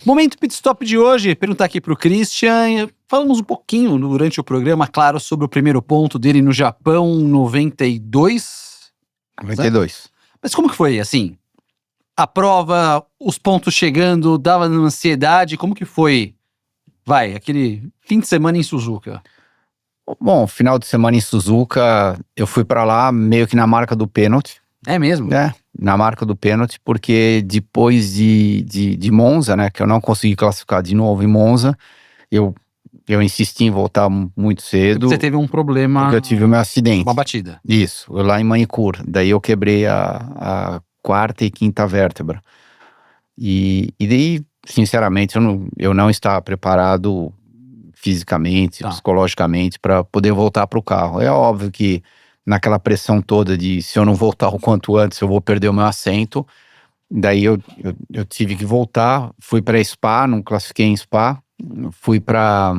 Momento pit stop de hoje, perguntar aqui pro Christian. Falamos um pouquinho durante o programa, claro, sobre o primeiro ponto dele no Japão, 92. 92. Mas como que foi, assim? A prova, os pontos chegando, dava uma ansiedade, como que foi? Vai, aquele fim de semana em Suzuka. Bom, final de semana em Suzuka, eu fui pra lá meio que na marca do pênalti. É mesmo? Na marca do pênalti, porque depois de Monza, né, que eu não consegui classificar de novo em Monza, eu insisti em voltar muito cedo. Você teve um problema. Porque eu tive o meu acidente. Uma batida. Isso, lá em Manicure. Daí eu quebrei a quarta e quinta vértebra. E daí, sinceramente, eu não estava preparado fisicamente, psicologicamente, para poder voltar para o carro. É óbvio que naquela pressão toda de se eu não voltar o quanto antes, eu vou perder o meu assento. Daí eu tive que voltar, fui para Spa, não classifiquei em Spa, fui para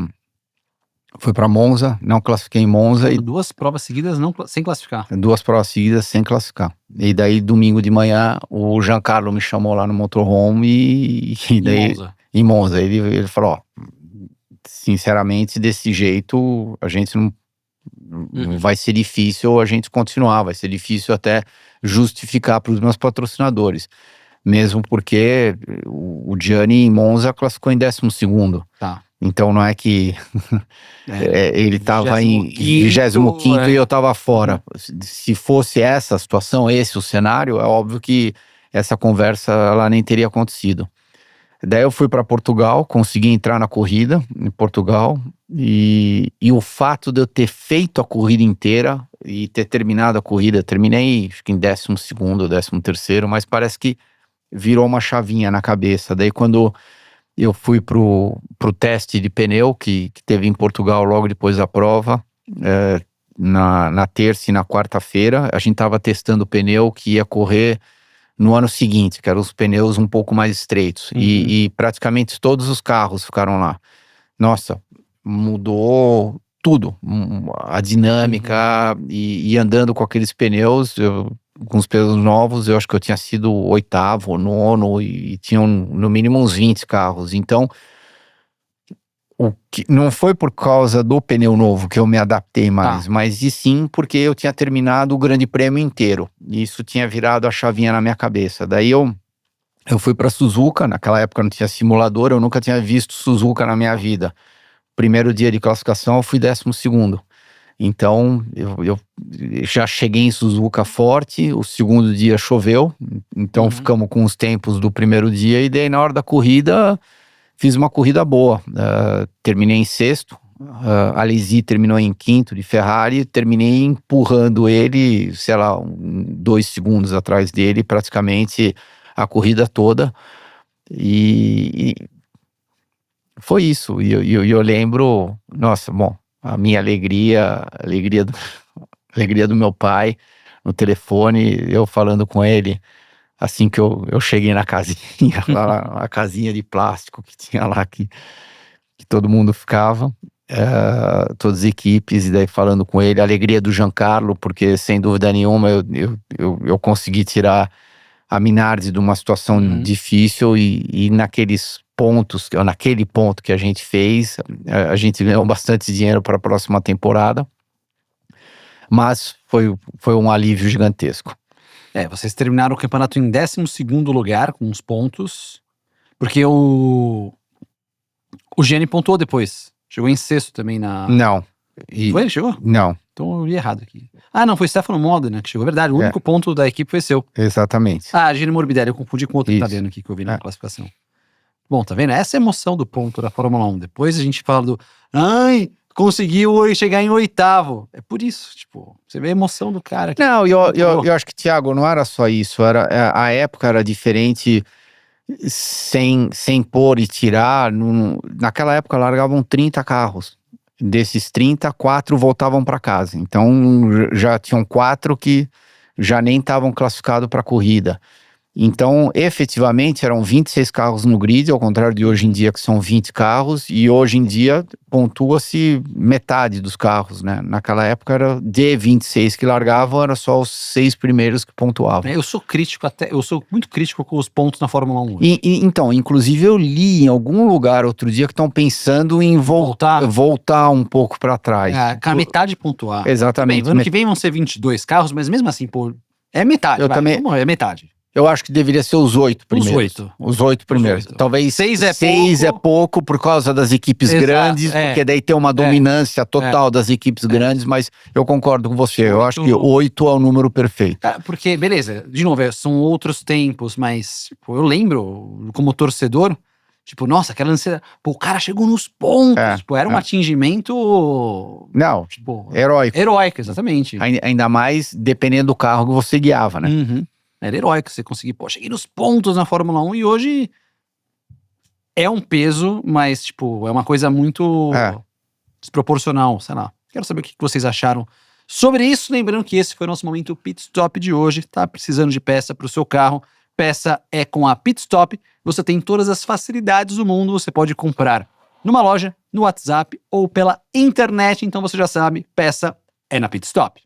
Monza, não classifiquei em Monza. Duas provas seguidas sem classificar. 2 provas seguidas sem classificar. E daí, domingo de manhã, o Giancarlo me chamou lá no motorhome e daí... Em Monza. Ele falou, ó, sinceramente, desse jeito, a gente não vai ser difícil a gente continuar, vai ser difícil até justificar para os meus patrocinadores. Mesmo porque o Gianni em Monza classificou em 12º. Tá. Então não é que ele estava em 25º e eu estava fora. Se fosse essa a situação, esse o cenário, é óbvio que essa conversa ela nem teria acontecido. Daí eu fui para Portugal, consegui entrar na corrida em Portugal e o fato de eu ter feito a corrida inteira e ter terminado a corrida, terminei acho que em 12º, 13º, mas parece que virou uma chavinha na cabeça. Daí quando eu fui pro teste de pneu que teve em Portugal logo depois da prova, na terça e na quarta-feira, a gente tava testando o pneu que ia correr no ano seguinte, que eram os pneus um pouco mais estreitos. E praticamente todos os carros ficaram lá. Nossa, mudou tudo. A dinâmica e andando com aqueles pneus, com os pneus novos, eu acho que eu tinha sido 8º, 9º e tinham no mínimo uns 20 carros. Então, não foi por causa do pneu novo que eu me adaptei mais, mas e sim porque eu tinha terminado o grande prêmio inteiro. E isso tinha virado a chavinha na minha cabeça. Daí eu fui para Suzuka, naquela época não tinha simulador, eu nunca tinha visto Suzuka na minha vida. Primeiro dia de classificação eu fui 12º. Então, eu já cheguei em Suzuka forte, o segundo dia choveu, então ficamos com os tempos do primeiro dia, e daí na hora da corrida, fiz uma corrida boa. Terminei em 6º, Alesi terminou em 5º de Ferrari, terminei empurrando ele, sei lá, 2 segundos atrás dele, praticamente a corrida toda, e foi isso. E eu lembro, nossa, bom, a minha alegria do meu pai no telefone, eu falando com ele, assim que eu cheguei na casinha, lá, a casinha de plástico que tinha lá, que todo mundo ficava, todas as equipes, e daí falando com ele, a alegria do Giancarlo, porque sem dúvida nenhuma eu consegui tirar a Minardi de uma situação difícil e naquele ponto que a gente fez, a gente ganhou bastante dinheiro para a próxima temporada, mas foi um alívio gigantesco. Vocês terminaram o campeonato em 12º lugar, com uns pontos, porque o Gianni pontuou depois, chegou em 6º também na... Não. Foi? Chegou? Não. Então eu li errado aqui. Ah, não, foi Stefano Modena que chegou, verdade, o único ponto da equipe foi seu. Exatamente. Gianni Morbidelli, eu confundi com outro italiano aqui que eu vi na classificação. Bom, tá vendo? Essa é a emoção do ponto da Fórmula 1. Depois a gente fala conseguiu chegar em 8º. É por isso, tipo, você vê a emoção do cara. Não, eu acho que, Thiago, não era só isso. A época era diferente, sem pôr e tirar. Naquela época largavam 30 carros. Desses 30, 4 voltavam para casa. Então já tinham 4 que já nem estavam classificados para a corrida. Então, efetivamente, eram 26 carros no grid, ao contrário de hoje em dia, que são 20 carros, e hoje em dia pontua-se metade dos carros, né? Naquela época era de 26 que largavam, era só os 6 primeiros que pontuavam. Eu sou muito crítico com os pontos na Fórmula 1 hoje. Então, inclusive eu li em algum lugar outro dia que estão pensando em voltar um pouco para trás. Com a metade pontuar. Exatamente. Bem, ano que vem vão ser 22 carros, mas mesmo assim, pô, é metade. É metade. Eu acho que deveria ser os 8 primeiros. Os 8 primeiros. Talvez 6 é pouco por causa das equipes grandes, porque daí tem uma dominância total das equipes grandes, mas eu concordo com você. Eu acho que 8 é o número perfeito. Porque, beleza, de novo, são outros tempos, mas tipo, eu lembro, como torcedor, tipo, nossa, aquela ansiedade. Pô, o cara chegou nos pontos. Tipo, era um atingimento. Não, tipo, heróico. Heróico, exatamente. Ainda mais dependendo do carro que você guiava, né? Uhum. Era heróico você conseguir, pô, cheguei nos pontos na Fórmula 1 e hoje é um peso, mas, tipo, é uma coisa muito desproporcional, sei lá. Quero saber o que vocês acharam sobre isso. Lembrando que esse foi o nosso momento Pit Stop de hoje. Tá precisando de peça para o seu carro? Peça é com a Pit Stop. Você tem todas as facilidades do mundo. Você pode comprar numa loja, no WhatsApp ou pela internet. Então você já sabe, peça é na Pit Stop.